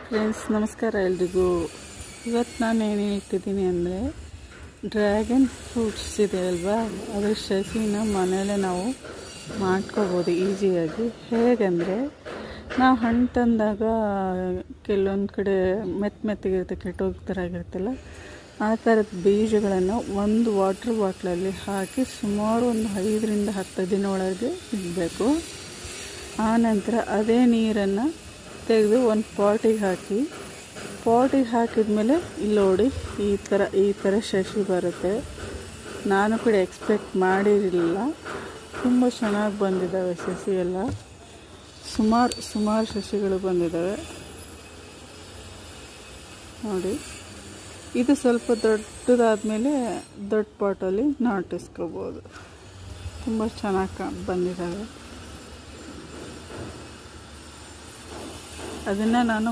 Friends ನಮಸ್ಕಾರ ಎಲ್ರಿಗೂ. ಇವತ್ತು ನಾನು ಏನು ಇಟ್ಟಿದ್ದೀನಿ ಅಂದರೆ ಡ್ರ್ಯಾಗನ್ ಫ್ರೂಟ್ಸ್ ಇದೆ ಅಲ್ವಾ, ಅದರ ಸಸಿನ ಮನೆಯಲ್ಲೇ ನಾವು ಮಾಡ್ಕೋಬೋದು ಈಸಿಯಾಗಿ. ಹೇಗೆಂದರೆ ನಾವು ಹಣ್ಣು ತಂದಾಗ ಕೆಲವೊಂದು ಕಡೆ ಮೆತ್ತಗಿರುತ್ತೆ, ಕೆಟ್ಟೋಗ್ತರಾಗಿರುತ್ತಲ್ಲ, ಆ ಥರದ ಬೀಜಗಳನ್ನು ಒಂದು ವಾಟ್ರ್ ಬಾಟ್ಲಲ್ಲಿ ಹಾಕಿ ಸುಮಾರು ಒಂದು 5ರಿಂದ 10 ದಿನ ಒಳಗೆ ಇಡಬೇಕು. ಆನಂತರ ಅದೇ ನೀರನ್ನು ತೆಗೆದು ಒಂದು ಪಾಟಿಗೆ ಹಾಕಿದ್ಮೇಲೆ ಇಲ್ಲಿ ನೋಡಿ ಈ ಥರ ಸಸಿ ಬರುತ್ತೆ. ನಾನು ಕೂಡ ಎಕ್ಸ್ಪೆಕ್ಟ್ ಮಾಡಿರಲಿಲ್ಲ, ತುಂಬ ಚೆನ್ನಾಗಿ ಬಂದಿದ್ದಾವೆ ಸಸಿ ಎಲ್ಲ. ಸುಮಾರು ಸಸಿಗಳು ಬಂದಿದ್ದಾವೆ ನೋಡಿ. ಇದು ಸ್ವಲ್ಪ ದೊಡ್ಡದಾದಮೇಲೆ ದೊಡ್ಡ ಪಾಟಲ್ಲಿ ನಾಟಿಸ್ಕೋಬೋದು. ತುಂಬ ಚೆನ್ನಾಗಿ ಬಂದಿದ್ದಾವೆ. ಅದನ್ನು ನಾನು